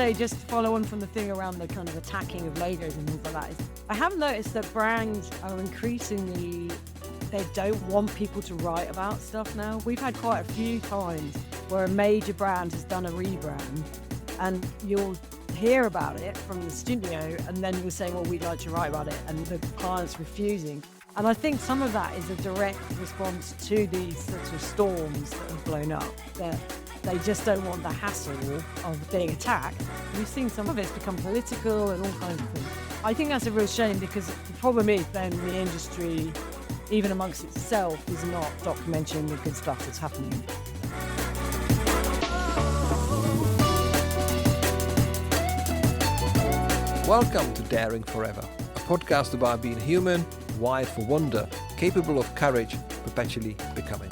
say, just to follow on from the thing around the kind of attacking of logos and things like that, is I have noticed that brands are increasingly, they don't want people to write about stuff now. We've had quite a few times where a major brand has done a rebrand and you'll hear about it from the studio and then you're saying, well, we'd like to write about it, and the client's refusing. And I think some of that is a direct response to these sorts of storms that have blown up, that they just don't want the hassle of being attacked. We've seen some of it's become political and all kinds of things. I think that's a real shame, because the problem is then the industry, even amongst itself, is not documenting the good stuff that's happening. Welcome to Daring Forever, a podcast about being human, wired for wonder, capable of courage, perpetually becoming.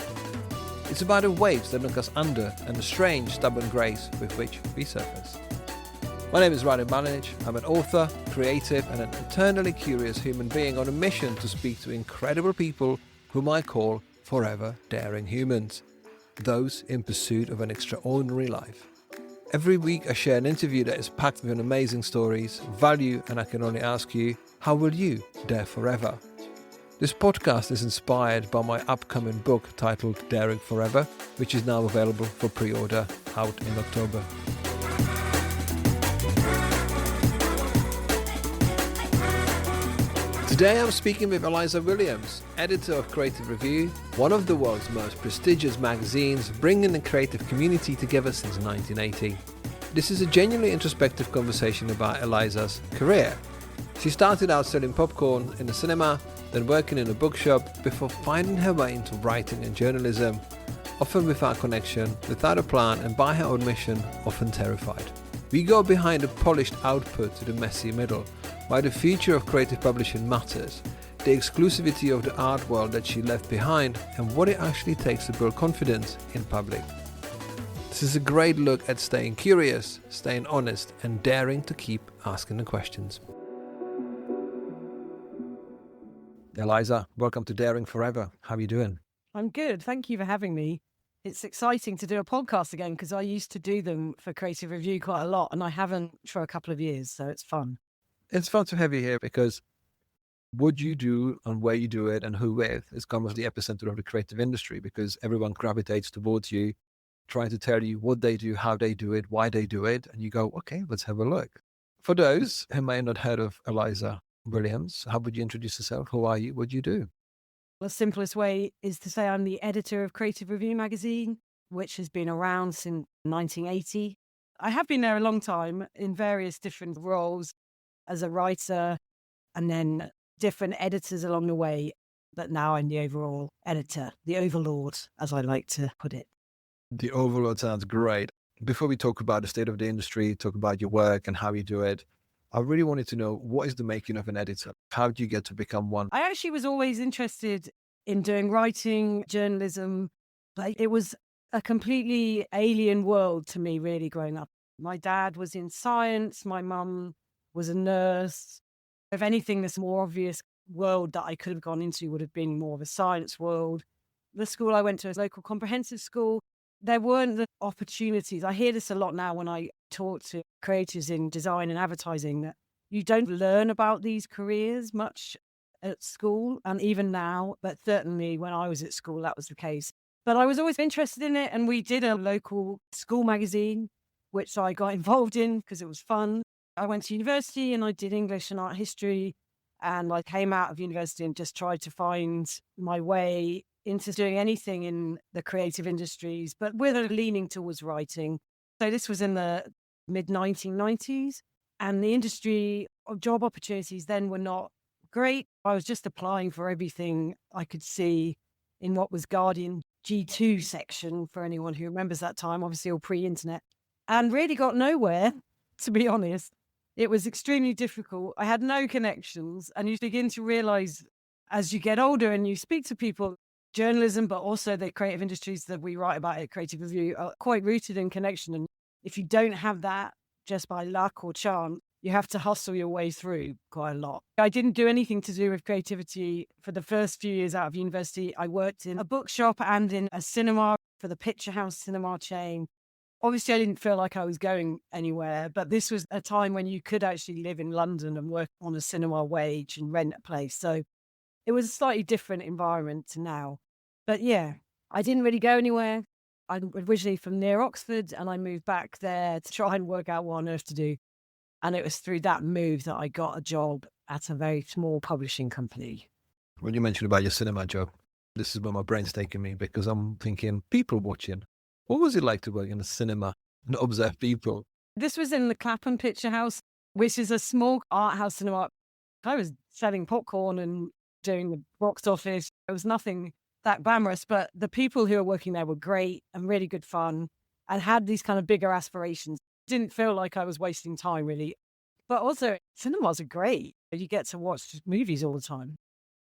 It's about the waves that knock us under and the strange, stubborn grace with which we surface. My name is Radim. I'm an author, creative, and an eternally curious human being on a mission to speak to incredible people whom I call forever daring humans, those in pursuit of an extraordinary life. Every week I share an interview that is packed with amazing stories, value, and I can only ask you, how will you dare forever? This podcast is inspired by my upcoming book titled Daring Forever, which is now available for pre-order, out in October. Today I'm speaking with Eliza Williams, editor of Creative Review, one of the world's most prestigious magazines, bringing the creative community together since 1980. This is a genuinely introspective conversation about Eliza's career. She started out selling popcorn in the cinema, then working in a bookshop, before finding her way into writing and journalism, often without connection, without a plan, and by her own mission, often terrified. We go behind the polished output to the messy middle, why the future of creative publishing matters, the exclusivity of the art world that she left behind, and what it actually takes to build confidence in public. This is a great look at staying curious, staying honest, and daring to keep asking the questions. Eliza, welcome to Daring Forever. How are you doing? I'm good. Thank you for having me. It's exciting to do a podcast again, because I used to do them for Creative Review quite a lot, and I haven't for a couple of years, so it's fun. It's fun to have you here because what you do and where you do it and who with is kind of the epicenter of the creative industry, because everyone gravitates towards you, trying to tell you what they do, how they do it, why they do it. And you go, okay, let's have a look. For those who may not have heard of Eliza Williams, how would you introduce yourself? Who are you? What do you do? The simplest way is to say I'm the editor of Creative Review magazine, which has been around since 1980. I have been there a long time in various different roles as a writer, and then different editors along the way. But now I'm the overall editor, the overlord, as I like to put it. The overlord sounds great. Before we talk about the state of the industry, talk about your work and how you do it, I really wanted to know, what is the making of an editor? How do you get to become one? I actually was always interested in doing writing, journalism. But it was a completely alien world to me, really, growing up. My dad was in science. My mum was a nurse. If anything, this more obvious world that I could have gone into would have been more of a science world. The school I went to, a local comprehensive school, there weren't the opportunities. I hear this a lot now when I talk to creators in design and advertising, that you don't learn about these careers much at school, and even now, but certainly when I was at school, that was the case. But I was always interested in it, and we did a local school magazine, which I got involved in because it was fun. I went to university and I did English and art history, and I came out of university and just tried to find my way into doing anything in the creative industries, but with a leaning towards writing. So this was in the mid-1990s, and the industry of job opportunities then were not great. I was just applying for everything I could see in what was Guardian G2 section, for anyone who remembers that time, obviously all pre-internet, and really got nowhere, to be honest. It was extremely difficult. I had no connections, and you begin to realize as you get older and you speak to people, journalism, but also the creative industries that we write about at Creative Review are quite rooted in connection. And if you don't have that just by luck or chance, you have to hustle your way through quite a lot. I didn't do anything to do with creativity for the first few years out of university. I worked in a bookshop and in a cinema for the Picturehouse cinema chain. Obviously, I didn't feel like I was going anywhere, but this was a time when you could actually live in London and work on a cinema wage and rent a place. So it was a slightly different environment to now. But yeah, I didn't really go anywhere. I'm originally from near Oxford and I moved back there to try and work out what on earth to do. And it was through that move that I got a job at a very small publishing company. When you mentioned about your cinema job, this is where my brain's taking me because I'm thinking people watching. What was it like to work in a cinema and observe people? This was in the Clapham Picturehouse, which is a small art house cinema. I was selling popcorn and doing the box office. It was nothing that glamorous, but the people who were working there were great and really good fun and had these kind of bigger aspirations. Didn't feel like I was wasting time really. But also cinemas are great. You get to watch movies all the time.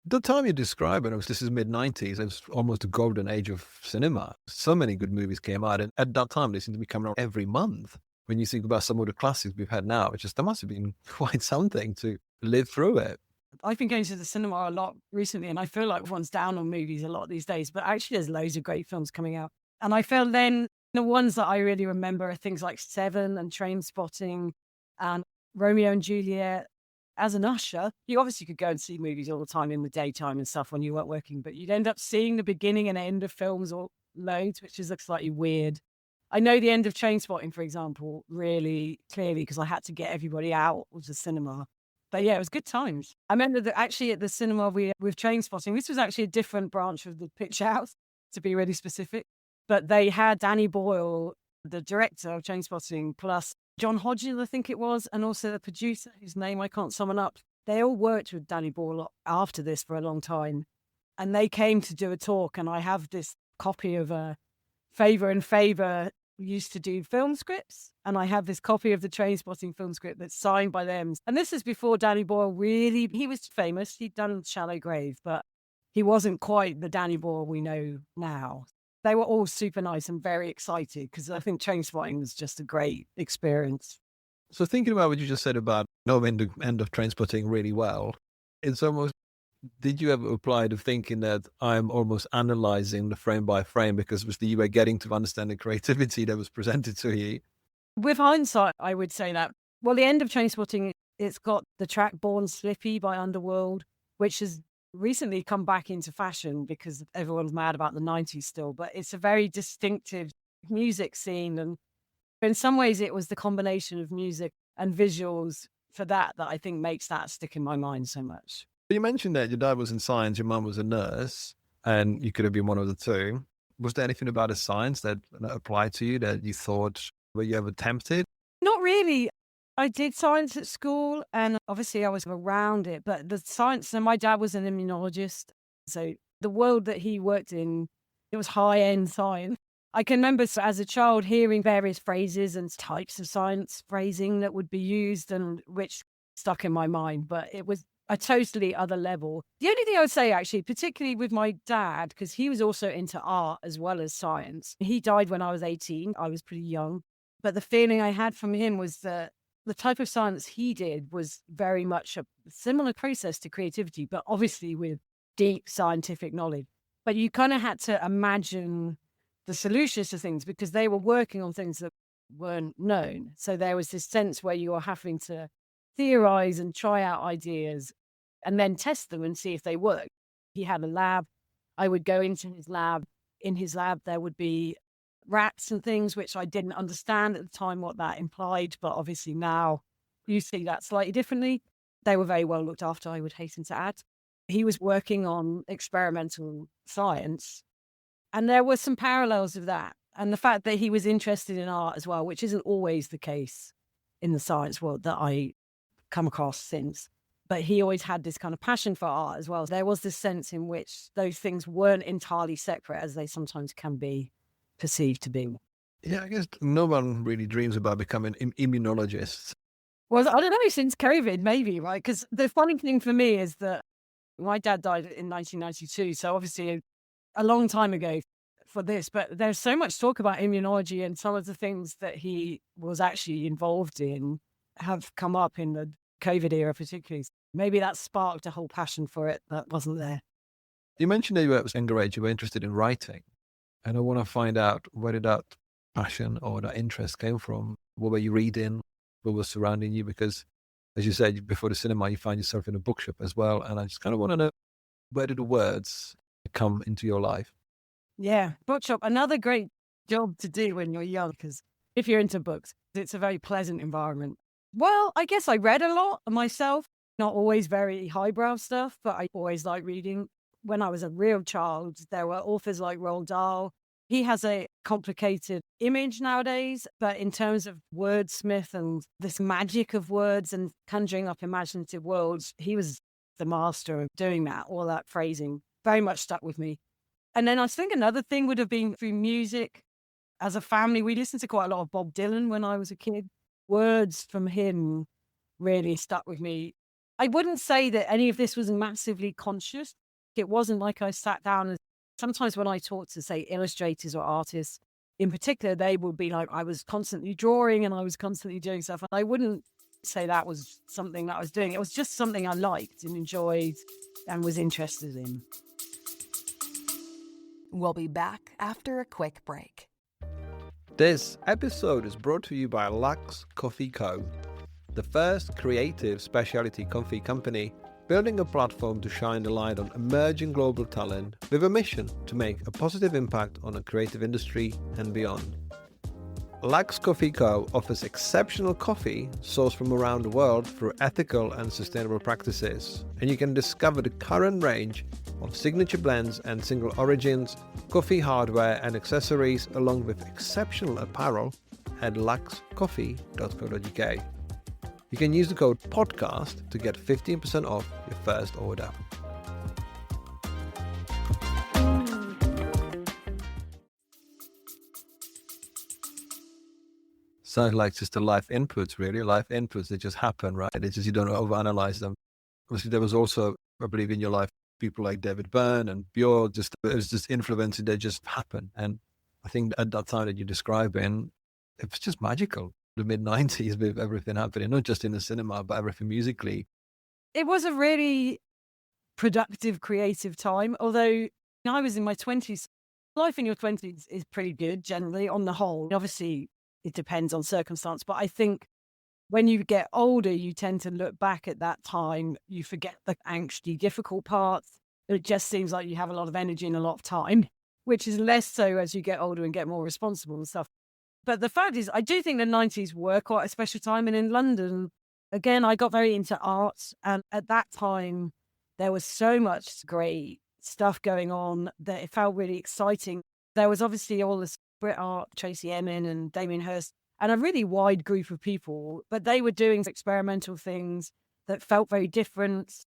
The time you describe it, this is mid-90s, it was almost a golden age of cinema. So many good movies came out, and at that time they seem to be coming out every month. When you think about some of the classics we've had now, there must have been quite something to live through it. I've been going to the cinema a lot recently, and I feel like everyone's down on movies a lot these days, but actually there's loads of great films coming out. And I feel then the ones that I really remember are things like Seven and Trainspotting and Romeo and Juliet. As an usher, you obviously could go and see movies all the time in the daytime and stuff when you weren't working, but you'd end up seeing the beginning and end of films all loads, which is slightly weird. I know the end of Trainspotting, for example, really clearly because I had to get everybody out of the cinema. But yeah, it was good times. I remember that actually at the cinema with Trainspotting, this was actually a different branch of the picture house, to be really specific. But they had Danny Boyle, the director of Trainspotting, plus John Hodges, I think it was, and also the producer, whose name I can't summon up. They all worked with Danny Boyle after this for a long time. And they came to do a talk, and I have this copy of Favour and Favour used to do film scripts, and I have this copy of the Trainspotting film script that's signed by them. And this is before Danny Boyle he was famous. He'd done Shallow Grave, but he wasn't quite the Danny Boyle we know now. They were all super nice and very excited because I think Trainspotting was just a great experience. So thinking about what you just said about knowing the end of Trainspotting really well, it's almost, did you ever apply to thinking that I'm almost analyzing the frame by frame because obviously you were getting to understand the creativity that was presented to you? With hindsight, I would say that. Well, the end of Trainspotting, it's got the track Born Slippy by Underworld, which has recently come back into fashion because everyone's mad about the 90s still, but it's a very distinctive music scene. And in some ways it was the combination of music and visuals for that I think makes that stick in my mind so much. You mentioned that your dad was in science, your mum was a nurse, and you could have been one of the two. Was there anything about the science that applied to you that you thought, were you ever tempted? Not really. I did science at school and obviously I was around it, but the science, and my dad was an immunologist. So the world that he worked in, it was high-end science. I can remember as a child hearing various phrases and types of science phrasing that would be used and which stuck in my mind, but it was a totally other level. The only thing I would say actually, particularly with my dad, because he was also into art as well as science. He died when I was 18. I was pretty young. But the feeling I had from him was that the type of science he did was very much a similar process to creativity, but obviously with deep scientific knowledge. But you kind of had to imagine the solutions to things because they were working on things that weren't known. So there was this sense where you were having to theorize and try out ideas and then test them and see if they work. He had a lab. I would go into his lab. In his lab, there would be rats and things, which I didn't understand at the time what that implied. But obviously now you see that slightly differently. They were very well looked after, I would hasten to add. He was working on experimental science. And there were some parallels of that. And the fact that he was interested in art as well, which isn't always the case in the science world that I come across since. But he always had this kind of passion for art as well. There was this sense in which those things weren't entirely separate as they sometimes can be perceived to be. Yeah, I guess no one really dreams about becoming immunologists. Well, I don't know, since COVID, maybe, right? Because the funny thing for me is that my dad died in 1992. So obviously a long time ago for this, but there's so much talk about immunology and some of the things that he was actually involved in have come up in the COVID era, particularly. Maybe that sparked a whole passion for it that wasn't there. You mentioned that you were at younger age, you were interested in writing. And I want to find out where did that passion or that interest came from? What were you reading? What was surrounding you? Because, as you said, before the cinema, you find yourself in a bookshop as well. And I just kind of want to know, where did the words come into your life? Yeah, bookshop, another great job to do when you're young, because if you're into books, it's a very pleasant environment. Well, I guess I read a lot myself, not always very highbrow stuff, but I always liked reading. When I was a real child, there were authors like Roald Dahl. He has a complicated image nowadays, but in terms of wordsmith and this magic of words and conjuring up imaginative worlds, he was the master of doing that. All that phrasing very much stuck with me. And then I think another thing would have been through music. As a family, we listened to quite a lot of Bob Dylan when I was a kid. Words from him really stuck with me. I wouldn't say that any of this was massively conscious. It wasn't like I sat down and sometimes when I talk to, say, illustrators or artists in particular, they would be like, I was constantly drawing and I was constantly doing stuff. And I wouldn't say that was something that I was doing. It was just something I liked and enjoyed and was interested in. We'll be back after a quick break. This episode is brought to you by Lux Coffee Co., the first creative specialty coffee company building a platform to shine the light on emerging global talent with a mission to make a positive impact on the creative industry and beyond. Lux Coffee Co. offers exceptional coffee sourced from around the world through ethical and sustainable practices, and you can discover the current range of signature blends and single origins, coffee hardware and accessories, along with exceptional apparel at luxcoffee.co.uk. You can use the code PODCAST to get 15% off your first order. Sounds like just the life inputs, really. Life inputs that just happen, right? It's just you don't overanalyze them. Obviously, there was also, I believe, in your life, people like David Byrne and Björk, it was just influences that just happened. And I think at that time that you're describing, it was just magical. The mid-90s with everything happening, not just in the cinema, but everything musically. It was a really productive, creative time. Although I was in my 20s, life in your 20s is pretty good generally on the whole. Obviously, it depends on circumstance, but I think when you get older, you tend to look back at that time, you forget the angsty, difficult parts. It just seems like you have a lot of energy and a lot of time, which is less so as you get older and get more responsible and stuff. But the fact is, I do think the 90s were quite a special time. And in London, again, I got very into art. And at that time, there was so much great stuff going on that it felt really exciting. There was obviously all this Brit art, Tracy Emin and Damien Hirst, and a really wide group of people. But they were doing experimental things that felt very different.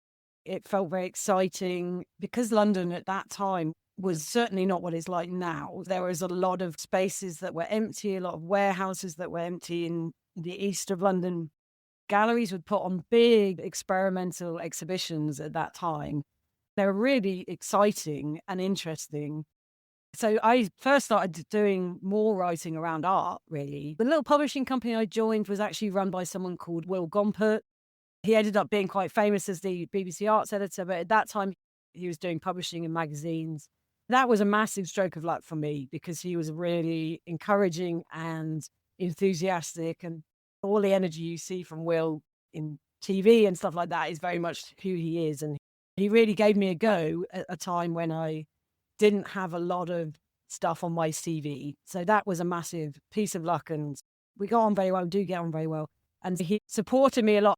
It felt very exciting because London at that time was certainly not what it's like now. There was a lot of spaces that were empty, a lot of warehouses that were empty in the east of London. Galleries would put on big experimental exhibitions at that time. They were really exciting and interesting. So I first started doing more writing around art, really. The little publishing company I joined was actually run by someone called Will Gompert. He ended up being quite famous as the BBC Arts editor, but at that time he was doing publishing in magazines. That was a massive stroke of luck for me because he was really encouraging and enthusiastic, and all the energy you see from Will in TV and stuff like that is very much who he is. And he really gave me a go at a time when I didn't have a lot of stuff on my CV. So that was a massive piece of luck, and we got on very well, do get on very well. And he supported me a lot.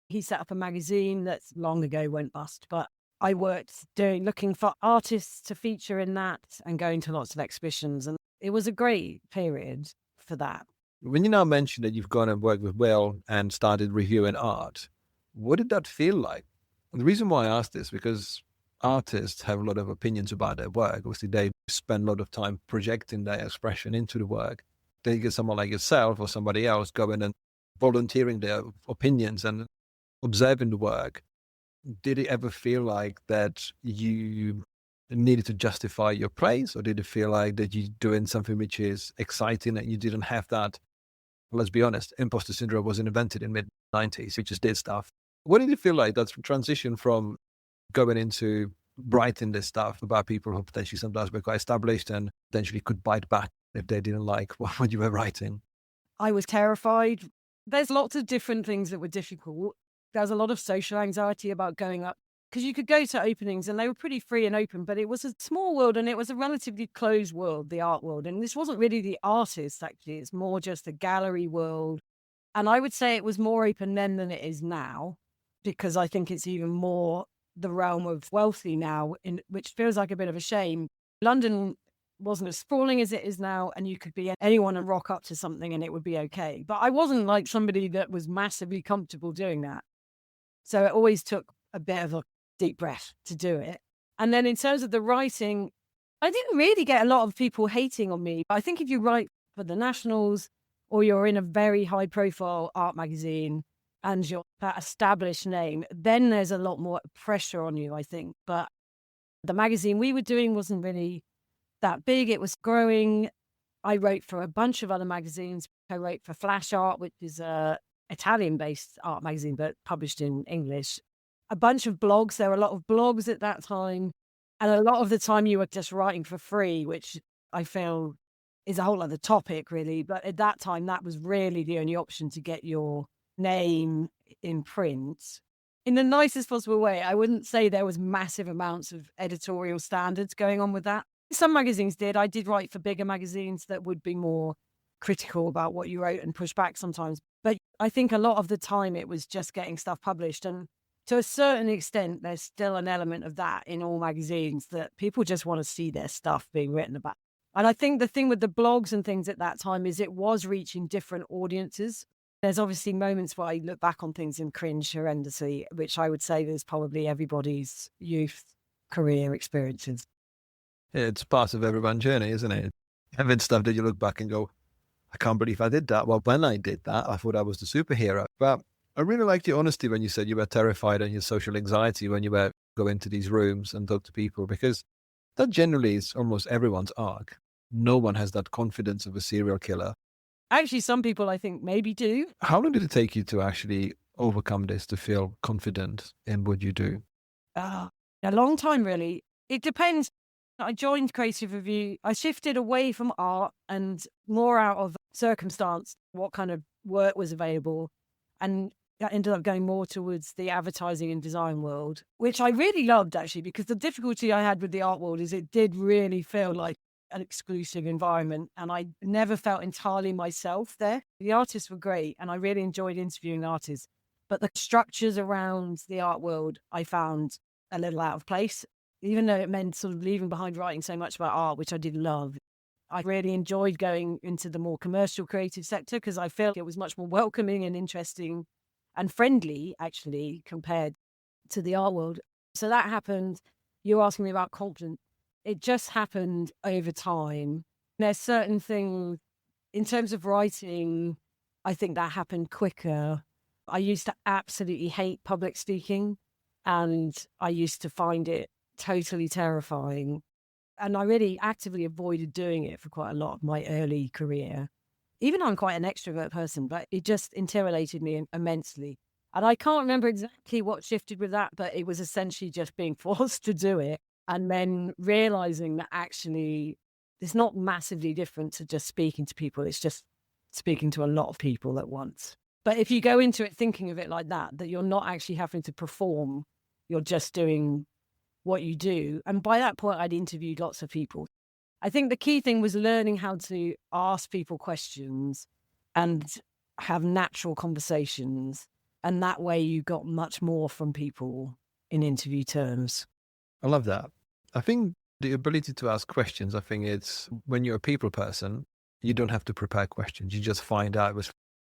He set up a magazine that long ago went bust, but I worked looking for artists to feature in that and going to lots of exhibitions. And it was a great period for that. When you now mention that you've gone and worked with Will and started reviewing art, what did that feel like? And the reason why I ask this, because artists have a lot of opinions about their work. Obviously, they spend a lot of time projecting their expression into the work. Then you get someone like yourself or somebody else going and volunteering their opinions and observing the work. Did it ever feel like that you needed to justify your praise, or did it feel like that you're doing something which is exciting and you didn't have that? Let's be honest, imposter syndrome wasn't invented in mid-90s. We just did stuff. What did it feel like, that transition from going into writing this stuff about people who potentially sometimes were quite established and potentially could bite back if they didn't like what you were writing? I was terrified. There's lots of different things that were difficult. There's a lot of social anxiety about going up because you could go to openings and they were pretty free and open, but it was a small world and it was a relatively closed world, the art world. And this wasn't really the artist, actually. It's more just a gallery world. And I would say it was more open then than it is now, because I think it's even more the realm of wealthy now, which feels like a bit of a shame. London wasn't as sprawling as it is now, and you could be anyone and rock up to something and it would be okay. But I wasn't like somebody that was massively comfortable doing that. So it always took a bit of a deep breath to do it. And then in terms of the writing, I didn't really get a lot of people hating on me. I think if you write for the Nationals or you're in a very high profile art magazine and you're that established name, then there's a lot more pressure on you, I think. But the magazine we were doing wasn't really that big. It was growing. I wrote for a bunch of other magazines. I wrote for Flash Art, which is a Italian-based art magazine, but published in English. A bunch of blogs. There were a lot of blogs at that time. And a lot of the time you were just writing for free, which I feel is a whole other topic, really. But at that time, that was really the only option to get your name in print. In the nicest possible way, I wouldn't say there was massive amounts of editorial standards going on with that. Some magazines did. I did write for bigger magazines that would be more critical about what you wrote and push back sometimes. But I think a lot of the time it was just getting stuff published. And to a certain extent, there's still an element of that in all magazines, that people just want to see their stuff being written about. And I think the thing with the blogs and things at that time is it was reaching different audiences. There's obviously moments where I look back on things and cringe horrendously, which I would say is probably everybody's youth career experiences. It's part of everyone's journey, isn't it? Having stuff that you look back and go, I can't believe I did that. Well, when I did that, I thought I was the superhero. But I really liked your honesty when you said you were terrified and your social anxiety when you were going into these rooms and talk to people, because that generally is almost everyone's arc. No one has that confidence of a serial killer. Actually, some people I think maybe do. How long did it take you to actually overcome this, to feel confident in what you do? A long time, really. It depends. I joined Creative Review. I shifted away from art and more out of circumstance, what kind of work was available. And I ended up going more towards the advertising and design world, which I really loved, actually, because the difficulty I had with the art world is it did really feel like an exclusive environment. And I never felt entirely myself there. The artists were great and I really enjoyed interviewing artists. But the structures around the art world, I found a little out of place. Even though it meant sort of leaving behind writing so much about art, which I did love. I really enjoyed going into the more commercial creative sector because I felt it was much more welcoming and interesting and friendly, actually, compared to the art world. So that happened. You're asking me about confidence. It just happened over time. There's certain things in terms of writing, I think that happened quicker. I used to absolutely hate public speaking and I used to find it totally terrifying. And I really actively avoided doing it for quite a lot of my early career. Even though I'm quite an extrovert person, but it just intimidated me immensely. And I can't remember exactly what shifted with that, but it was essentially just being forced to do it. And then realizing that actually it's not massively different to just speaking to people. It's just speaking to a lot of people at once. But if you go into it thinking of it like that you're not actually having to perform, you're just doing what you do. And by that point, I'd interviewed lots of people. I think the key thing was learning how to ask people questions and have natural conversations. And that way you got much more from people in interview terms. I love that. I think the ability to ask questions, I think it's when you're a people person, you don't have to prepare questions. You just find out.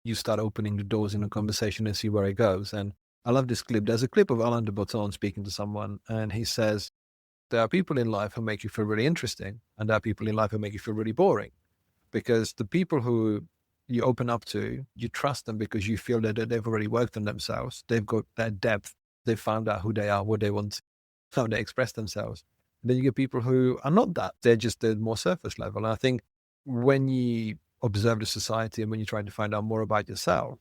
You start opening the doors in a conversation and see where it goes. And I love this clip. There's a clip of Alain de Botton speaking to someone, and he says, there are people in life who make you feel really interesting, and there are people in life who make you feel really boring. Because the people who you open up to, you trust them because you feel that they've already worked on themselves. They've got that depth. They've found out who they are, what they want, how they express themselves. And then you get people who are not that. They're just the more surface level. And I think when you observe the society and when you try to find out more about yourself,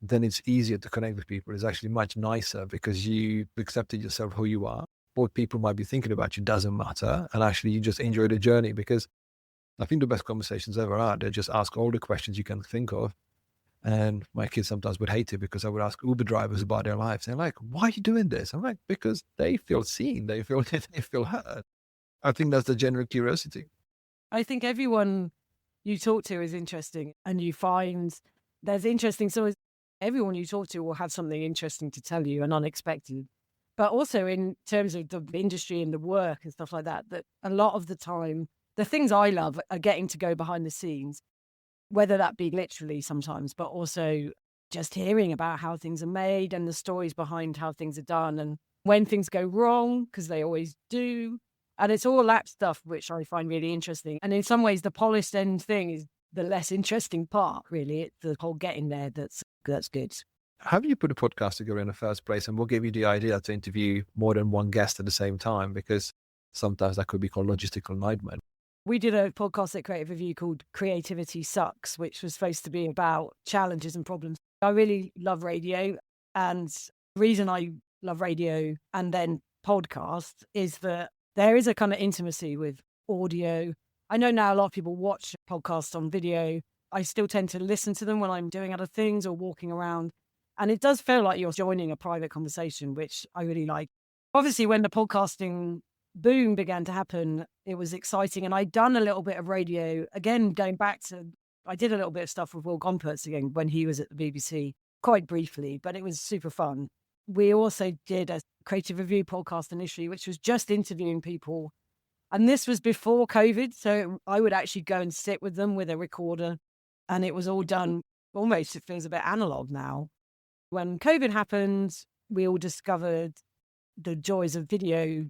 then it's easier to connect with people. It's actually much nicer because you accepted yourself who you are. What people might be thinking about you doesn't matter. And actually you just enjoy the journey, because I think the best conversations ever are, they just ask all the questions you can think of. And my kids sometimes would hate it because I would ask Uber drivers about their lives. They're like, why are you doing this? I'm like, because they feel seen. They feel, they feel heard. I think that's the general curiosity. I think everyone you talk to is interesting, and you find there's interesting stories. Everyone you talk to will have something interesting to tell you and unexpected. But also in terms of the industry and the work and stuff like that, that a lot of the time, the things I love are getting to go behind the scenes, whether that be literally sometimes, but also just hearing about how things are made and the stories behind how things are done and when things go wrong, because they always do. And it's all that stuff which I find really interesting. And in some ways, the polished end thing is the less interesting part, really. It's the whole getting there that's good. How do you put a podcast together in the first place? And what gave you the idea to interview more than one guest at the same time? Because sometimes that could be called logistical nightmare. We did a podcast at Creative Review called Creativity Sucks, which was supposed to be about challenges and problems. I really love radio. And the reason I love radio and then podcast is that there is a kind of intimacy with audio. I know now a lot of people watch podcasts on video. I still tend to listen to them when I'm doing other things or walking around. And it does feel like you're joining a private conversation, which I really like. Obviously, when the podcasting boom began to happen, it was exciting. And I'd done a little bit of radio, again, going back to, I did a little bit of stuff with Will Gompertz again when he was at the BBC, quite briefly, but it was super fun. We also did a Creative Review podcast initially, which was just interviewing people. And this was before COVID. So I would actually go and sit with them with a recorder. And it was all done, almost it feels a bit analog now. When COVID happened, we all discovered the joys of video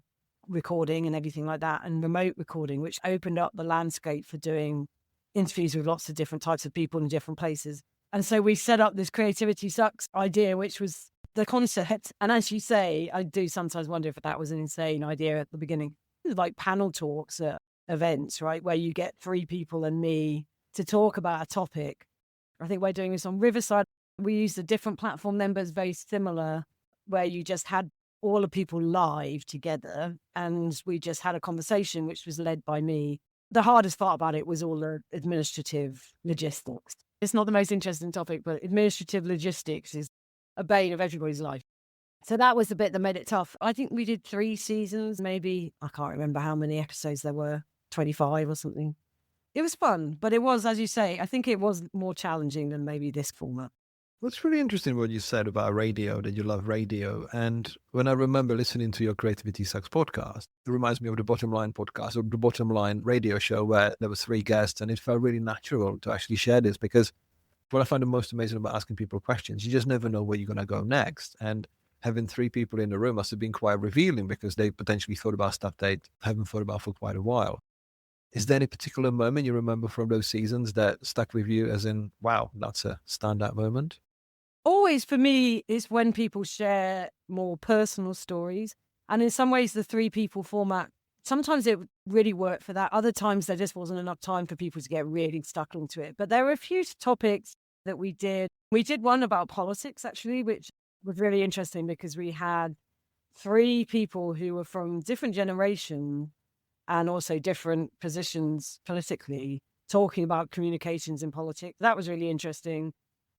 recording and everything like that, and remote recording, which opened up the landscape for doing interviews with lots of different types of people in different places. And so we set up this Creativity Sucks idea, which was the concept. And as you say, I do sometimes wonder if that was an insane idea at the beginning. It was like panel talks at events, right? Where you get 3 people and me to talk about a topic. I think we're doing this on Riverside. We used a different platform then, but it's very similar, where you just had all the people live together and we just had a conversation, which was led by me. The hardest part about it was all the administrative logistics. It's not the most interesting topic, but administrative logistics is a bane of everybody's life. So that was the bit that made it tough. I think we did 3 seasons, maybe. I can't remember how many episodes there were, 25 or something. It was fun, but it was, as you say, I think it was more challenging than maybe this format. What's really interesting what you said about radio, that you love radio. And when I remember listening to your Creativity Sucks podcast, it reminds me of the Bottom Line podcast or the Bottom Line radio show where there were 3 guests, and it felt really natural to actually share this, because what I find the most amazing about asking people questions, you just never know where you're going to go next. And having 3 people in the room must have been quite revealing, because they potentially thought about stuff they haven't thought about for quite a while. Is there any particular moment you remember from those seasons that stuck with you as in, wow, that's a standout moment? Always for me is when people share more personal stories. And in some ways, the 3 people format, sometimes it really worked for that. Other times there just wasn't enough time for people to get really stuck into it. But there were a few topics that we did. We did one about politics, actually, which was really interesting because we had 3 people who were from different generations and also different positions politically, talking about communications in politics. That was really interesting.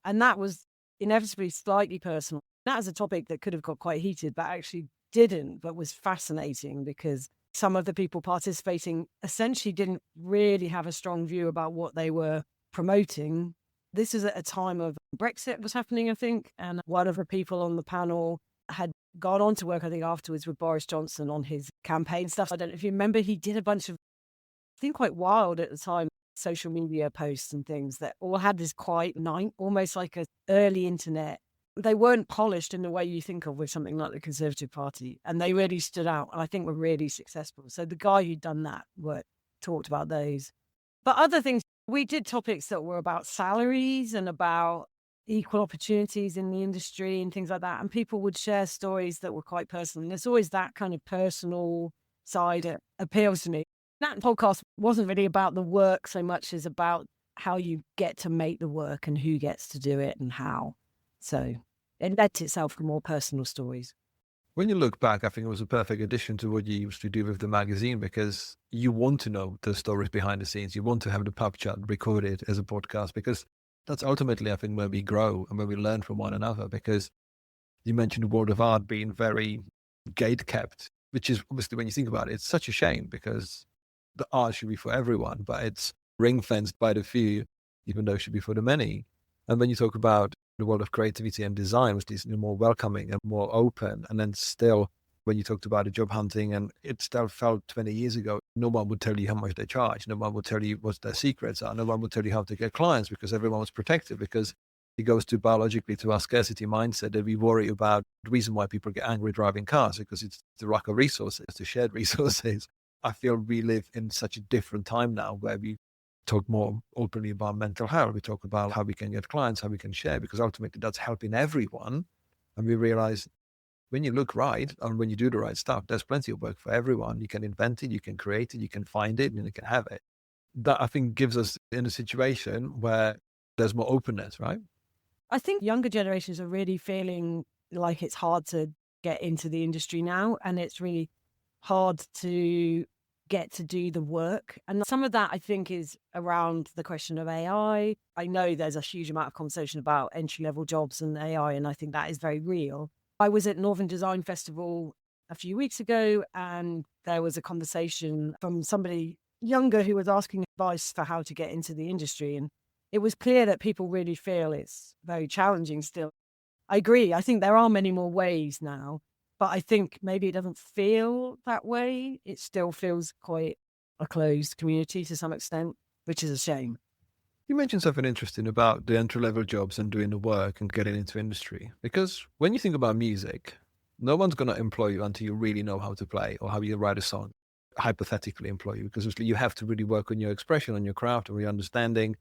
And that was inevitably slightly personal. That was a topic that could have got quite heated, but actually didn't, but was fascinating because some of the people participating essentially didn't really have a strong view about what they were promoting. This was at a time of Brexit was happening, I think, and one of the people on the panel had gone on to work, I think, afterwards with Boris Johnson on his campaign stuff. I don't know if you remember, he did a bunch of, I think, quite wild at the time, social media posts and things that all had this quite almost like an early internet. They weren't polished in the way you think of with something like the Conservative Party, and they really stood out and I think were really successful. So the guy who'd done that talked about those. But other things, we did topics that were about salaries and about equal opportunities in the industry and things like that. And people would share stories that were quite personal. And there's always that kind of personal side that appeals to me. That podcast wasn't really about the work so much as about how you get to make the work and who gets to do it and how. So it led to itself to more personal stories. When you look back, I think it was a perfect addition to what you used to do with the magazine, because you want to know the stories behind the scenes. You want to have the pub chat recorded as a podcast, because that's ultimately, I think, where we grow and where we learn from one another. Because you mentioned the world of art being very gate kept, which is obviously, when you think about it, it's such a shame, because the art should be for everyone, but it's ring fenced by the few, even though it should be for the many. And when you talk about the world of creativity and design, which is more welcoming and more open, and then still, when you talked about the job hunting, and it still felt 20 years ago, no one would tell you how much they charge. No one would tell you what their secrets are. No one would tell you how to get clients, because everyone was protected, because it goes to biologically to our scarcity mindset, that we worry about the reason why people get angry driving cars, because it's the lack of resources, the shared resources. I feel we live in such a different time now, where we talk more openly about mental health. We talk about how we can get clients, how we can share, because ultimately that's helping everyone. And we realize, when you look right and when you do the right stuff, there's plenty of work for everyone. You can invent it, you can create it, you can find it, and you can have it. That, I think, gives us in a situation where there's more openness, right? I think younger generations are really feeling like it's hard to get into the industry now, and it's really hard to get to do the work. And some of that, I think, is around the question of AI. I know there's a huge amount of conversation about entry-level jobs and AI, and I think that is very real. I was at Northern Design Festival a few weeks ago, and there was a conversation from somebody younger who was asking advice for how to get into the industry. And it was clear that people really feel it's very challenging still. I agree. I think there are many more ways now, but I think maybe it doesn't feel that way. It still feels quite a closed community to some extent, which is a shame. You mentioned something interesting about the entry-level jobs and doing the work and getting into industry. Because when you think about music, no one's going to employ you until you really know how to play or how you write a song. Hypothetically employ you, because obviously you have to really work on your expression, on your craft, on your understanding,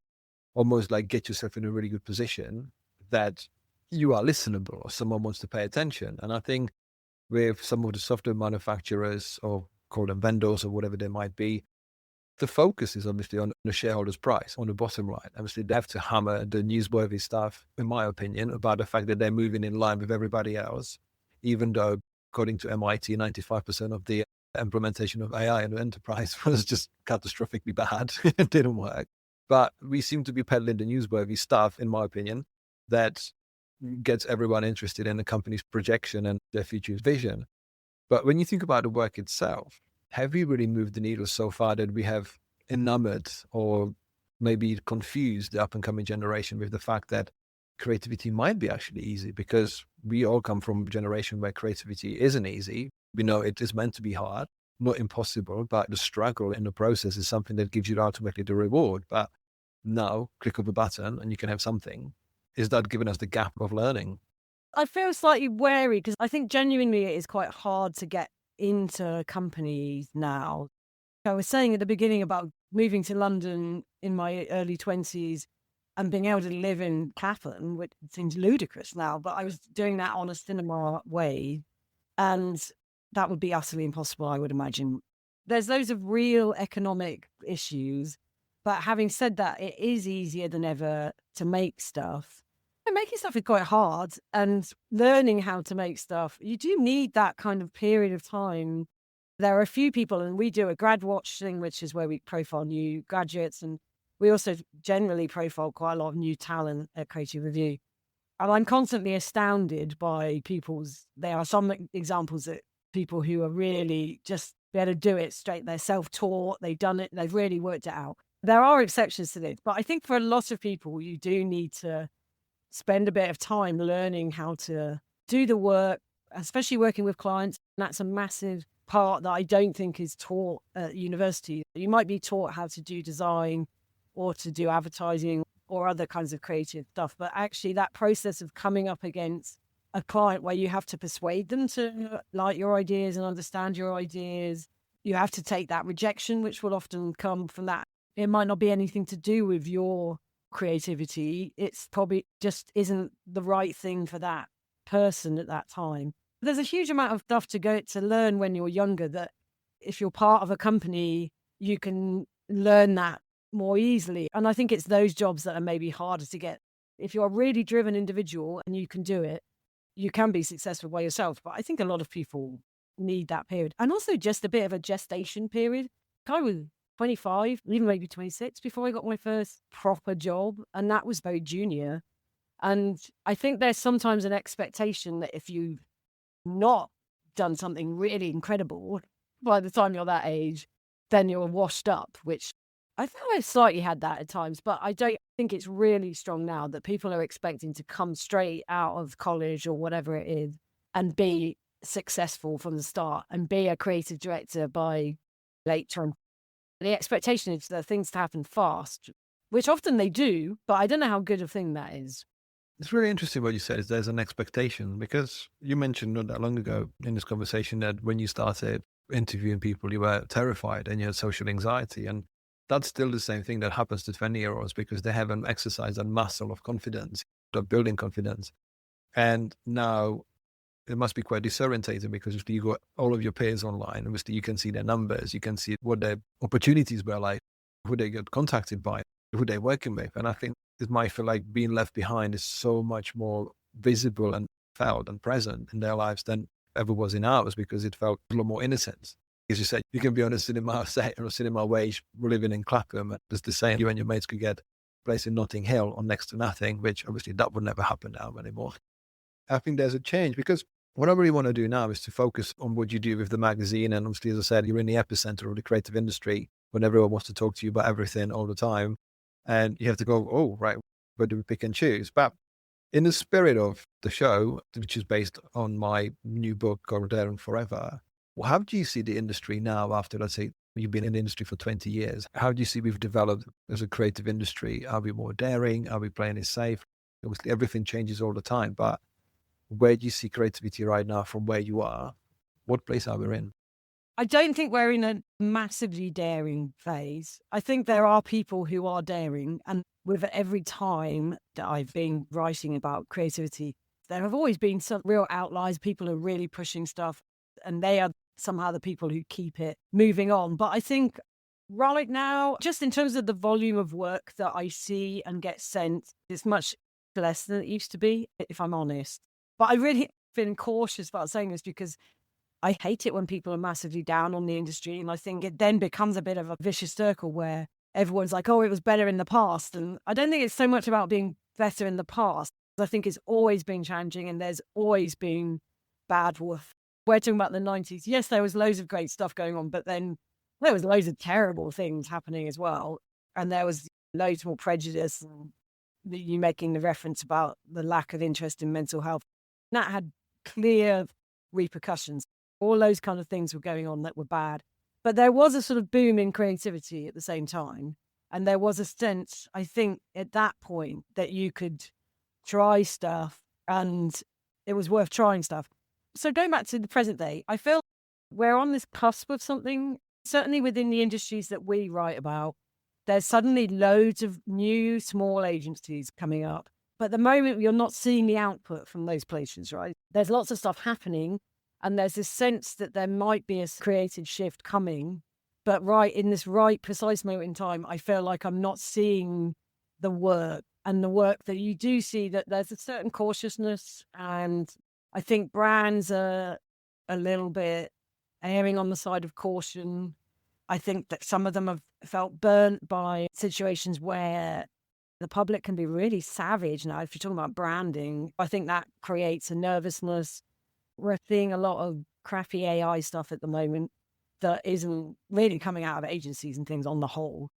almost like get yourself in a really good position that you are listenable or someone wants to pay attention. And I think with some of the software manufacturers, or call them vendors or whatever they might be, the focus is obviously on the shareholder's price, on the bottom line. Obviously, they have to hammer the newsworthy stuff, in my opinion, about the fact that they're moving in line with everybody else, even though, according to MIT, 95% of the implementation of AI in the enterprise was just catastrophically bad. It didn't work. But we seem to be peddling the newsworthy stuff, in my opinion, that gets everyone interested in the company's projection and their future vision. But when you think about the work itself, have we really moved the needle so far that we have enamored or maybe confused the up and coming generation with the fact that creativity might be actually easy? Because we all come from a generation where creativity isn't easy. We know it is meant to be hard, not impossible, but the struggle in the process is something that gives you ultimately the reward. But now, click of a button and you can have something. Is that giving us the gap of learning? I feel slightly wary because I think genuinely it is quite hard to get into companies now. I was saying at the beginning about moving to London in my early 20s and being able to live in Clapham, which seems ludicrous now, but I was doing that on a cinema way. And that would be utterly impossible, I would imagine. There's loads of real economic issues. But having said that, it is easier than ever to make stuff. And making stuff is quite hard. And learning how to make stuff, you do need that kind of period of time. There are a few people, and we do a grad watch thing, which is where we profile new graduates. And we also generally profile quite a lot of new talent at Creative Review. And I'm constantly astounded by there are some examples that people who are really just be able to do it straight. They're self-taught, they've done it, they've really worked it out. There are exceptions to this, but I think for a lot of people, you do need to spend a bit of time learning how to do the work, especially working with clients. And that's a massive part that I don't think is taught at university. You might be taught how to do design or to do advertising or other kinds of creative stuff, but actually that process of coming up against a client where you have to persuade them to like your ideas and understand your ideas, you have to take that rejection, which will often come from that. It might not be anything to do with your creativity. It's probably just isn't the right thing for that person at that time. There's a huge amount of stuff to learn when you're younger that if you're part of a company, you can learn that more easily. And I think it's those jobs that are maybe harder to get. If you're a really driven individual and you can do it, you can be successful by yourself. But I think a lot of people need that period. And also just a bit of a gestation period. I was 25, even maybe 26 before I got my first proper job. And that was very junior. And I think there's sometimes an expectation that if you've not done something really incredible by the time you're that age, then you're washed up, which I think I've slightly had that at times, but I don't think it's really strong now that people are expecting to come straight out of college or whatever it is and be successful from the start and be a creative director by late term. The expectation is for things to happen fast, which often they do, but I don't know how good a thing that is. It's really interesting what you said is there's an expectation, because you mentioned not that long ago in this conversation that when you started interviewing people, you were terrified and you had social anxiety. And that's still the same thing that happens to 20-year-olds because they haven't exercised that muscle of confidence, of building confidence. And now it must be quite disorientating because if you got all of your peers online, obviously you can see their numbers, you can see what their opportunities were like, who they get contacted by, who they're working with. And I think it might feel like being left behind is so much more visible and felt and present in their lives than ever was in ours, because it felt a lot more innocent. As you said, you can be on a cinema set or a cinema wage living in Clapham, and there's the saying, you and your mates could get a place in Notting Hill on next to nothing, which obviously that would never happen now anymore. I think there's a change, because what I really want to do now is to focus on what you do with the magazine. And obviously, as I said, you're in the epicenter of the creative industry when everyone wants to talk to you about everything all the time. And you have to go, oh, right, where do we pick and choose? But in the spirit of the show, which is based on my new book, called Daring Forever, well, how do you see the industry now after, let's say, you've been in the industry for 20 years? How do you see we've developed as a creative industry? Are we more daring? Are we playing it safe? Obviously, everything changes all the time. But where do you see creativity right now from where you are? What place are we in? I don't think we're in a massively daring phase. I think there are people who are daring. And with every time that I've been writing about creativity, there have always been some real outliers. People are really pushing stuff, and they are somehow the people who keep it moving on. But I think right now, just in terms of the volume of work that I see and get sent, it's much less than it used to be, if I'm honest. But I really been cautious about saying this because I hate it when people are massively down on the industry. And I think it then becomes a bit of a vicious circle where everyone's like, oh, it was better in the past. And I don't think it's so much about being better in the past. I think it's always been challenging and there's always been bad work. We're talking about the 90s. Yes, there was loads of great stuff going on, but then there was loads of terrible things happening as well. And there was loads more prejudice. And you making the reference about the lack of interest in mental health. That had clear repercussions. All those kind of things were going on that were bad. But there was a sort of boom in creativity at the same time. And there was a sense, I think, at that point that you could try stuff and it was worth trying stuff. So going back to the present day, I feel we're on this cusp of something, certainly within the industries that we write about. There's suddenly loads of new small agencies coming up. But at the moment, you're not seeing the output from those places, right? There's lots of stuff happening. And there's this sense that there might be a creative shift coming. But right in this precise moment in time, I feel like I'm not seeing the work. And the work that you do see, that there's a certain cautiousness. And I think brands are a little bit erring on the side of caution. I think that some of them have felt burnt by situations where the public can be really savage. Now, if you're talking about branding, I think that creates a nervousness. We're seeing a lot of crappy AI stuff at the moment that isn't really coming out of agencies and things on the whole.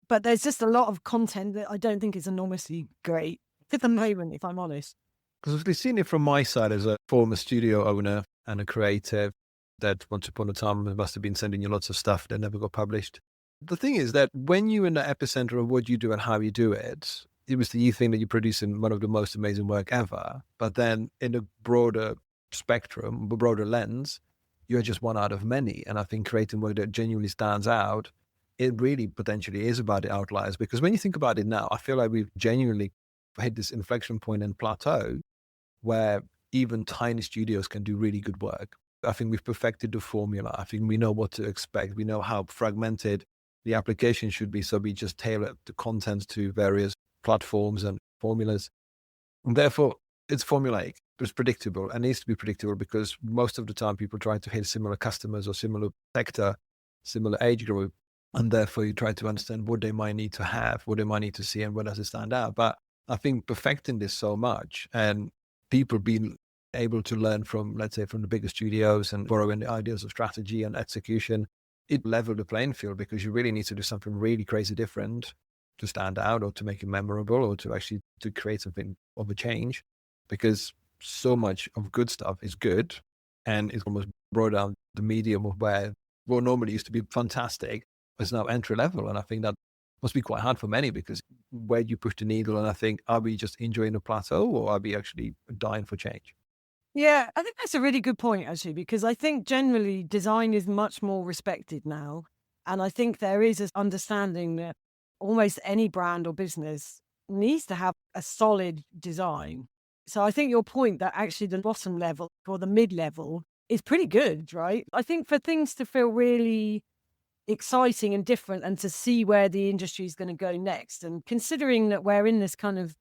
But there's just a lot of content that I don't think is enormously great at the moment, if I'm honest. Because we've seen it from my side as a former studio owner and a creative that once upon a time must have been sending you lots of stuff that never got published. The thing is that when you're in the epicenter of what you do and how you do it, it was you think that you're producing one of the most amazing work ever. But then in a broader spectrum, a broader lens, you're just one out of many. And I think creating work that genuinely stands out, it really potentially is about the outliers. Because when you think about it now, I feel like we've genuinely hit this inflection point and plateau where even tiny studios can do really good work. I think we've perfected the formula. I think we know what to expect. We know how fragmented the application should be. So we just tailor the content to various platforms and formulas. And therefore, it's formulaic. it's predictable and needs to be predictable, because most of the time people try to hit similar customers or similar sector, similar age group. And therefore you try to understand what they might need to have, what they might need to see, and what does it stand out. But I think perfecting this so much, and people being able to learn from, let's say, from the bigger studios and borrowing the ideas of strategy and execution, it leveled the playing field, because you really need to do something really crazy different to stand out, or to make it memorable, or to actually to create something of a change, because so much of good stuff is good, and it's almost brought down the medium of where what normally used to be fantastic is now entry level. And I think that must be quite hard for many, because where do you push the needle? And I think, are we just enjoying the plateau, or are we actually dying for change? Yeah, I think that's a really good point, actually, because I think generally design is much more respected now. And I think there is an understanding that almost any brand or business needs to have a solid design. So I think your point that actually the bottom level or the mid level is pretty good, right? I think for things to feel really exciting and different, and to see where the industry is going to go next, and considering that we're in this kind of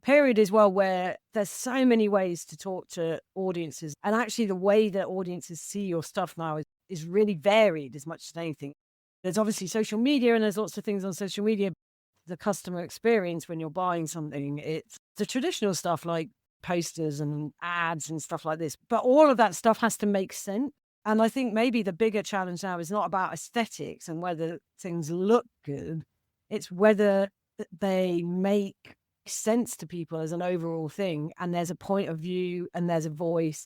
period as well where there's so many ways to talk to audiences, and actually the way that audiences see your stuff now is really varied as much as anything. There's obviously social media, and there's lots of things on social media. The customer experience when you're buying something, it's the traditional stuff like posters and ads and stuff like this, but all of that stuff has to make sense. And I think maybe the bigger challenge now is not about aesthetics and whether things look good. It's whether they make sense to people as an overall thing. And there's a point of view and there's a voice.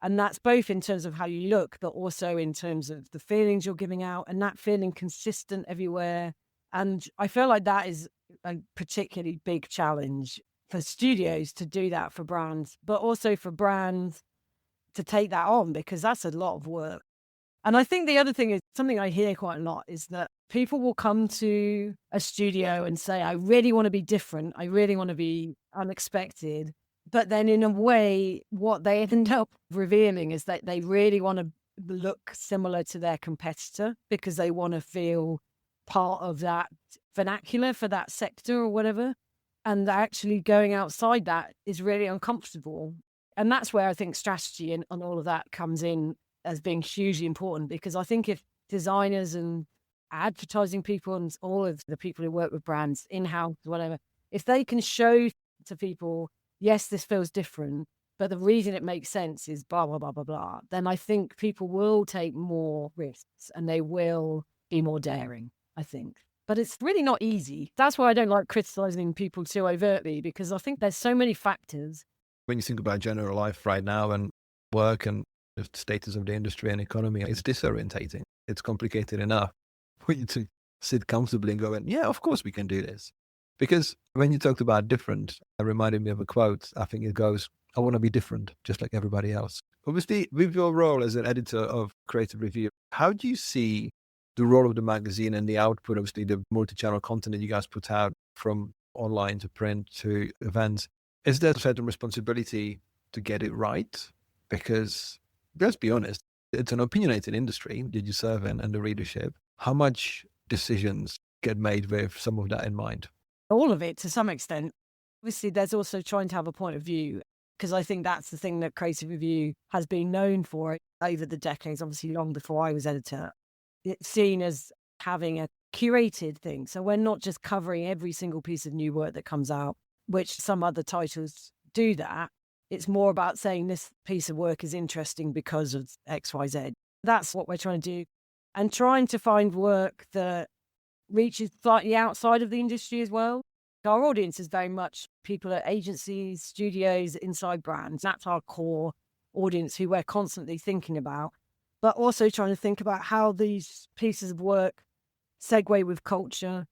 And that's both in terms of how you look, but also in terms of the feelings you're giving out, and that feeling consistent everywhere. And I feel like that is a particularly big challenge for studios to do that for brands, but also for brands to take that on, because that's a lot of work. And I think the other thing is something I hear quite a lot is that people will come to a studio and say, I really want to be different. I really want to be unexpected. But then in a way, what they end up revealing is that they really want to look similar to their competitor, because they want to feel part of that vernacular for that sector or whatever. And actually going outside that is really uncomfortable. And that's where I think strategy and all of that comes in as being hugely important, because I think if designers and advertising people and all of the people who work with brands in-house, whatever, if they can show to people, yes, this feels different, but the reason it makes sense is blah, blah, blah, blah, blah, then I think people will take more risks and they will be more daring, I think. But it's really not easy. That's why I don't like criticizing people too overtly, because I think there's so many factors. When you think about general life right now and work and the status of the industry and economy, it's disorientating. It's complicated enough for you to sit comfortably and go, yeah, of course we can do this. Because when you talked about different, it reminded me of a quote. I think it goes, I want to be different, just like everybody else. Obviously, with your role as an editor of Creative Review, how do you see the role of the magazine and the output, obviously the multi-channel content that you guys put out from online to print to events? Is there a certain responsibility to get it right? Because let's be honest, it's an opinionated industry that you serve in and the readership. How much decisions get made with some of that in mind? All of it to some extent. Obviously, there's also trying to have a point of view, because I think that's the thing that Creative Review has been known for over the decades, obviously long before I was editor. It's seen as having a curated thing. So we're not just covering every single piece of new work that comes out, which some other titles do that. It's more about saying this piece of work is interesting because of X, Y, Z. That's what we're trying to do. And trying to find work that reaches slightly outside of the industry as well. Our audience is very much people at agencies, studios, inside brands. That's our core audience who we're constantly thinking about, but also trying to think about how these pieces of work segue with culture,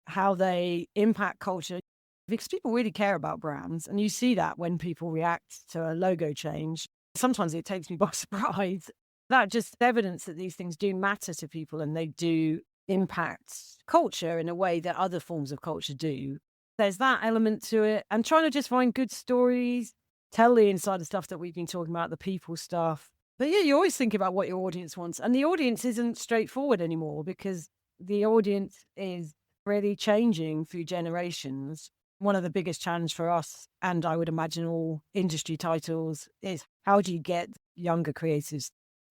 how they impact culture, because people really care about brands. And you see that when people react to a logo change. Sometimes it takes me by surprise. That just evidence that these things do matter to people and they do impact culture in a way that other forms of culture do. There's that element to it, and trying to just find good stories, tell the insider stuff that we've been talking about, the people stuff. But yeah, you always think about what your audience wants, and the audience isn't straightforward anymore, because the audience is really changing through generations. One of the biggest challenges for us, and I would imagine all industry titles, is how do you get younger creatives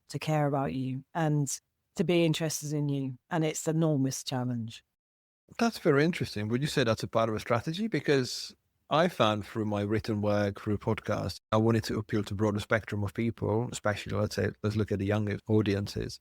to care about you and to be interested in you? And it's an enormous challenge. That's very interesting. Would you say that's a part of a strategy? Because I found through my written work, through podcasts, I wanted to appeal to a broader spectrum of people, especially, let's look at the younger audiences.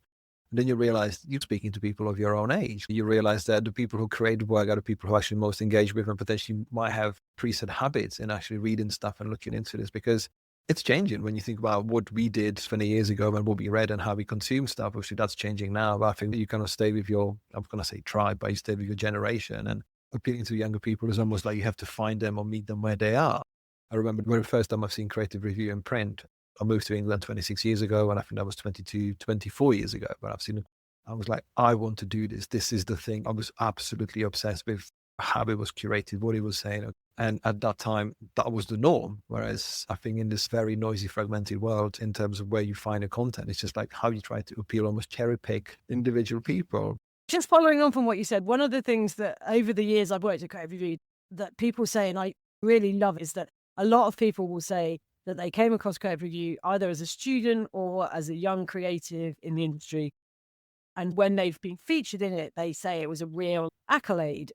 And then you realize you're speaking to people of your own age. You realize that the people who create work are the people who actually most engage with and potentially might have preset habits in actually reading stuff and looking into this, because it's changing when you think about what we did 20 years ago and what we read and how we consume stuff. Obviously, that's changing now. But I think you kind of stay with your, I'm going to say tribe, but you stay with your generation. And appealing to younger people is almost like you have to find them or meet them where they are. I remember the very first time I've seen creative review in print. I moved to England 26 years ago, and I think that was 24 years ago. But I've seen it. I was like, I want to do this. This is the thing. I was absolutely obsessed with how it was curated, what he was saying. And at that time, that was the norm. Whereas I think in this very noisy, fragmented world, in terms of where you find the content, it's just like how you try to appeal, almost cherry pick individual people. Just following on from what you said, one of the things that over the years I've worked at Creative Review that people say, and I really love, is that a lot of people will say that they came across Creative Review either as a student or as a young creative in the industry. And when they've been featured in it, they say it was a real accolade.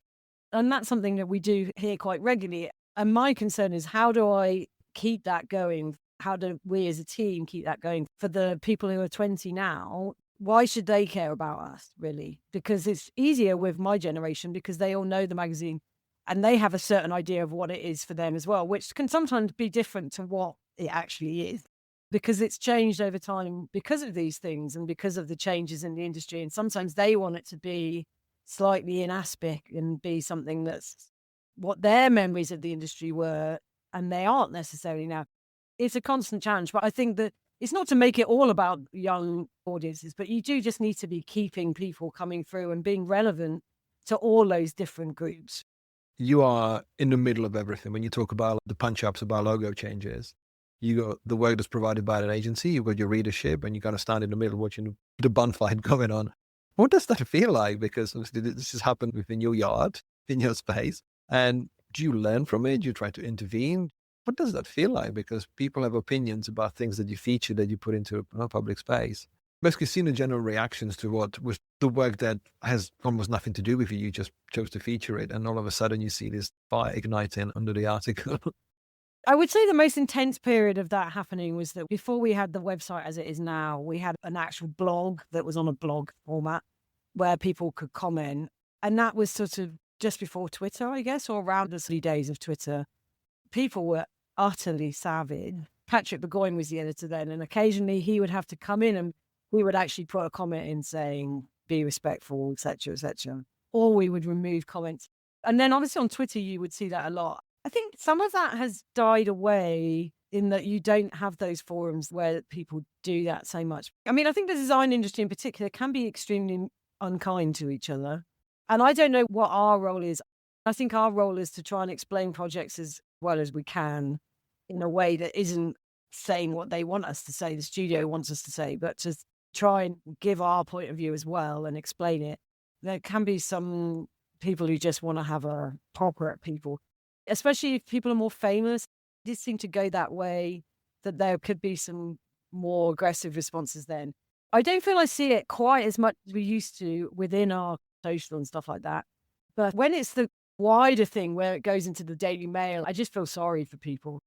And that's something that we do hear quite regularly. And my concern is, how do I keep that going? How do we as a team keep that going for the people who are 20 now? Why should they care about us, really? Because it's easier with my generation because they all know the magazine and they have a certain idea of what it is for them as well, which can sometimes be different to what it actually is, because it's changed over time because of these things and because of the changes in the industry. And sometimes they want it to be slightly in aspic and be something that's what their memories of the industry were, and they aren't necessarily now. It's a constant challenge, but I think that it's not to make it all about young audiences, but you do just need to be keeping people coming through and being relevant to all those different groups. You are in the middle of everything. When you talk about the punch-ups, about logo changes, you got the work that's provided by an agency, you've got your readership, and you kind of stand in the middle watching the bun fight going on. What does that feel like? Because obviously this has happened within your yard, in your space. And do you learn from it? Do you try to intervene? What does that feel like? Because people have opinions about things that you feature, that you put into a public space. Basically, seeing the general reactions to what was the work that has almost nothing to do with you. You just chose to feature it. And all of a sudden you see this fire igniting under the article. I would say the most intense period of that happening was that before we had the website as it is now, we had an actual blog that was on a blog format where people could comment. And that was sort of just before Twitter, I guess, or around the early days of Twitter. People were utterly savage. Patrick Burgoyne was the editor then, and occasionally he would have to come in and we would actually put a comment in saying, be respectful, etc., etc. Or we would remove comments. And then obviously on Twitter, you would see that a lot. I think some of that has died away in that you don't have those forums where people do that so much. I mean, I think the design industry in particular can be extremely unkind to each other. And I don't know what our role is. I think our role is to try and explain projects as well as we can in a way that isn't saying what they want us to say, the studio wants us to say, but to try and give our point of view as well and explain it. There can be some people who just want to have a proper at people, especially if people are more famous. It did seem to go that way, that there could be some more aggressive responses then. I don't feel I see it quite as much as we used to within our social and stuff like that. But when it's the wider thing where it goes into the Daily Mail, I just feel sorry for people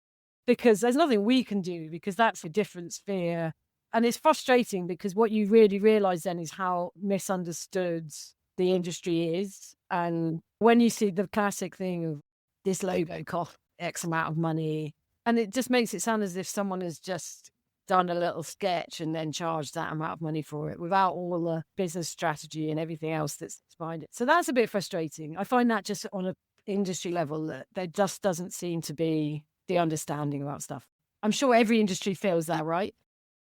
because there's nothing we can do because that's a different sphere. And it's frustrating because what you really realize then is how misunderstood the industry is. And when you see the classic thing of this logo cost X amount of money, and it just makes it sound as if someone has just done a little sketch and then charged that amount of money for it without all the business strategy and everything else that's behind it. So that's a bit frustrating. I find that just on an industry level that there just doesn't seem to be the understanding about stuff. I'm sure every industry feels that, right?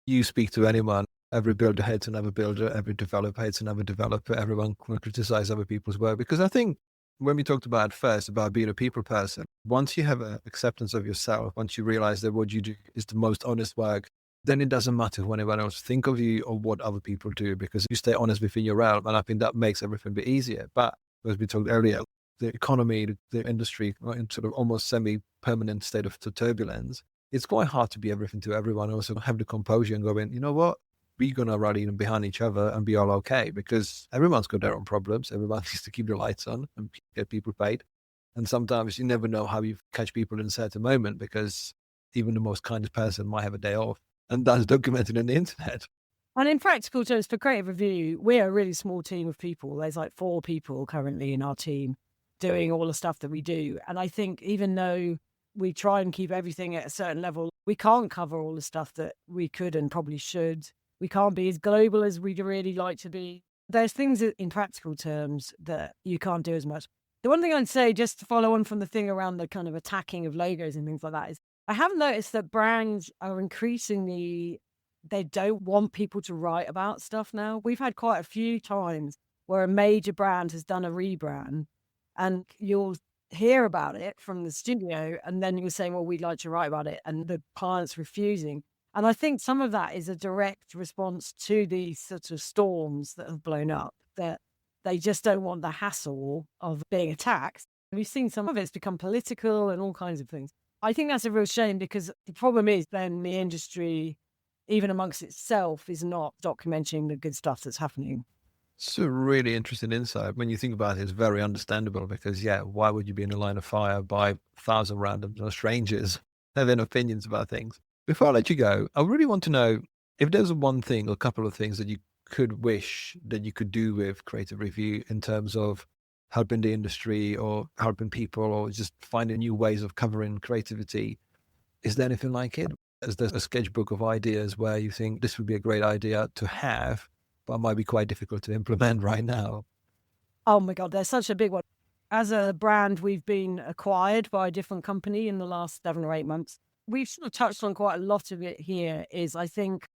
You speak to anyone, every builder hates another builder, every developer hates another developer, everyone can criticize other people's work. Because I think when we talked about first, about being a people person, once you have an acceptance of yourself, once you realize that what you do is the most honest work, then it doesn't matter what anyone else think of you or what other people do, because you stay honest within your realm. And I think that makes everything a bit easier. But as we talked earlier, the economy, the industry are in sort of almost semi-permanent state of turbulence, it's quite hard to be everything to everyone. Also have the composure and go in, you know what? We're going to rally behind each other and be all okay, because everyone's got their own problems. Everyone needs to keep the lights on and get people paid. And sometimes you never know how you catch people in a certain moment, because even the most kindest person might have a day off. And that's documented on the internet. And in practical terms, for creative review, we're a really small team of people. There's like 4 people currently in our team doing all the stuff that we do. And I think even though we try and keep everything at a certain level, we can't cover all the stuff that we could and probably should. We can't be as global as we'd really like to be. There's things in practical terms that you can't do as much. The one thing I'd say, just to follow on from the thing around the kind of attacking of logos and things like that, is I have noticed that brands are increasingly, they don't want people to write about stuff now. We've had quite a few times where a major brand has done a rebrand and you'll hear about it from the studio and then you're saying, well, we'd like to write about it, and the client's refusing. And I think some of that is a direct response to these sort of storms that have blown up, that they just don't want the hassle of being attacked. We've seen some of it's become political and all kinds of things. I think that's a real shame, because the problem is then the industry, even amongst itself, is not documenting the good stuff that's happening. It's a really interesting insight. When you think about it, it's very understandable, because, why would you be in a line of fire by 1,000 random strangers having opinions about things? Before I let you go, I really want to know if there's one thing or a couple of things that you could wish that you could do with creative review in terms of helping the industry or helping people or just finding new ways of covering creativity. Is there anything like it? Is there a sketchbook of ideas where you think this would be a great idea to have, but might be quite difficult to implement right now? Oh my God, there's such a big one. As a brand, we've been acquired by a different company in the last 7 or 8 months. We've sort of touched on quite a lot of it here. Is I think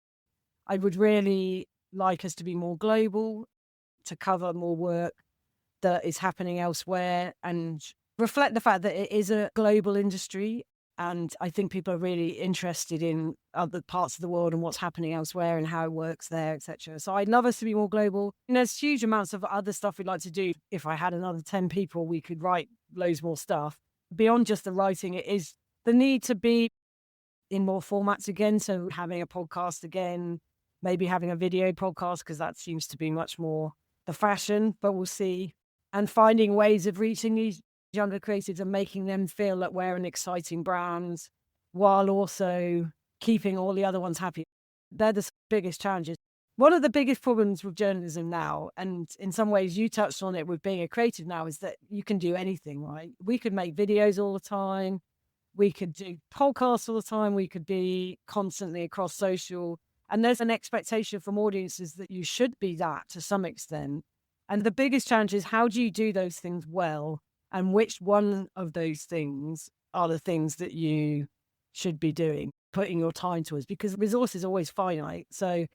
I would really like us to be more global, to cover more work that is happening elsewhere and reflect the fact that it is a global industry. And I think people are really interested in other parts of the world and what's happening elsewhere and how it works there, etc. So I'd love us to be more global. And there's huge amounts of other stuff we'd like to do. If I had another 10 people, we could write loads more stuff. Beyond just the writing, it is the need to be in more formats again. So having a podcast again, maybe having a video podcast, because that seems to be much more the fashion, but we'll see. And finding ways of reaching these younger creatives and making them feel that we're an exciting brand while also keeping all the other ones happy. They're the biggest challenges. One of the biggest problems with journalism now, and in some ways you touched on it with being a creative now, is that you can do anything, right? We could make videos all the time. We could do podcasts all the time. We could be constantly across social. And there's an expectation from audiences that you should be that to some extent. And the biggest challenge is, how do you do those things well? And which one of those things are the things that you should be doing, putting your time towards? Because resources are always finite. So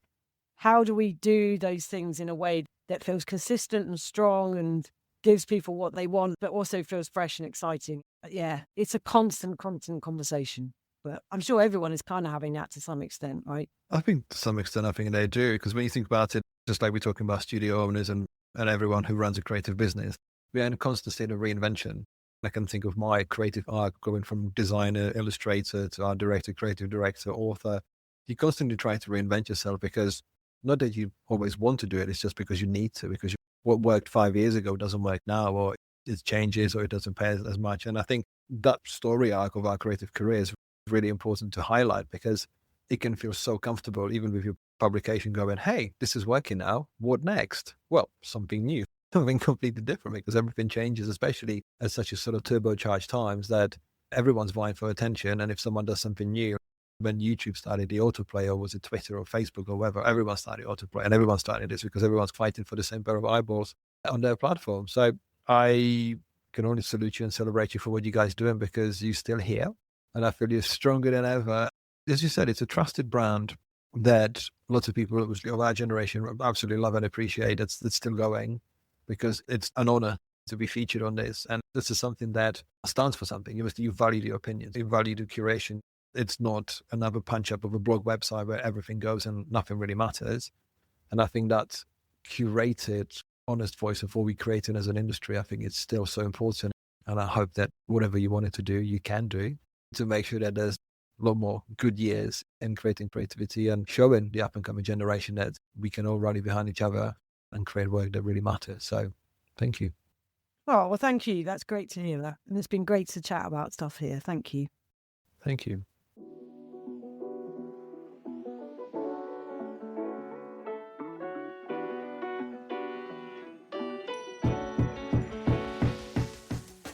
how do we do those things in a way that feels consistent and strong and gives people what they want, but also feels fresh and exciting? Yeah, it's a constant conversation. But I'm sure everyone is kind of having that to some extent, right? I think to some extent, I think they do. Because when you think about it, just like we're talking about studio owners and everyone who runs a creative business, we are in a constant state of reinvention. I can think of my creative arc going from designer, illustrator to art director, creative director, author. You constantly try to reinvent yourself, because not that you always want to do it, it's just because you need to, because what worked 5 years ago doesn't work now, or it changes, or it doesn't pay as much. And I think that story arc of our creative career is really important to highlight, because it can feel so comfortable, even with your publication going, hey, this is working now. What next? Well, something new. Something completely different, because everything changes, especially at such a sort of turbocharged times that everyone's vying for attention. And if someone does something new, when YouTube started the autoplay, or was it Twitter or Facebook or whatever, everyone started autoplay, and everyone started this because everyone's fighting for the same pair of eyeballs on their platform. So I can only salute you and celebrate you for what you guys are doing, because you're still here. And I feel you're stronger than ever. As you said, it's a trusted brand that lots of people of our generation absolutely love and appreciate. It's still going, because it's an honor to be featured on this. And this is something that stands for something. You value the opinions, you value the curation. It's not another punch up of a blog website where everything goes and nothing really matters. And I think that curated honest voice of what we're creating as an industry. I think it's still so important. And I hope that whatever you wanted to do, you can do to make sure that there's a lot more good years in creating creativity and showing the up and coming generation that we can all rally behind each other and create work that really matters. So thank you. Oh, well, thank you. That's great to hear that. And it's been great to chat about stuff here. Thank you. Thank you.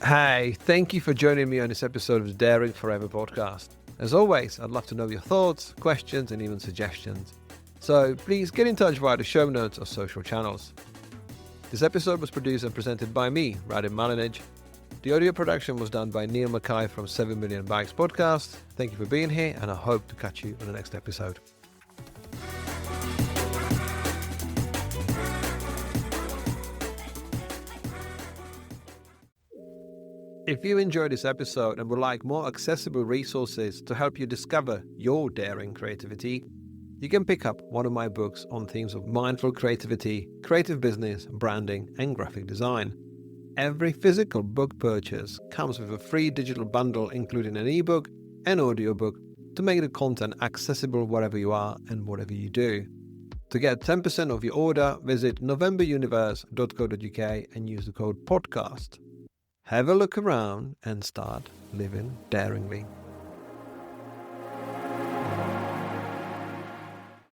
Hey, thank you for joining me on this episode of the Daring Forever podcast. As always, I'd love to know your thoughts, questions, and even suggestions. So please get in touch via the show notes or social channels. This episode was produced and presented by me, Radim. The audio production was done by Neil Mackay from 7 Million Bikes Podcast. Thank you for being here, and I hope to catch you on the next episode. If you enjoyed this episode and would like more accessible resources to help you discover your daring creativity, you can pick up one of my books on themes of mindful creativity, creative business, branding, and graphic design. Every physical book purchase comes with a free digital bundle including an ebook and audiobook to make the content accessible wherever you are and whatever you do. To get 10% of your order, visit novemberuniverse.co.uk and use the code PODCAST. Have a look around and start living daringly.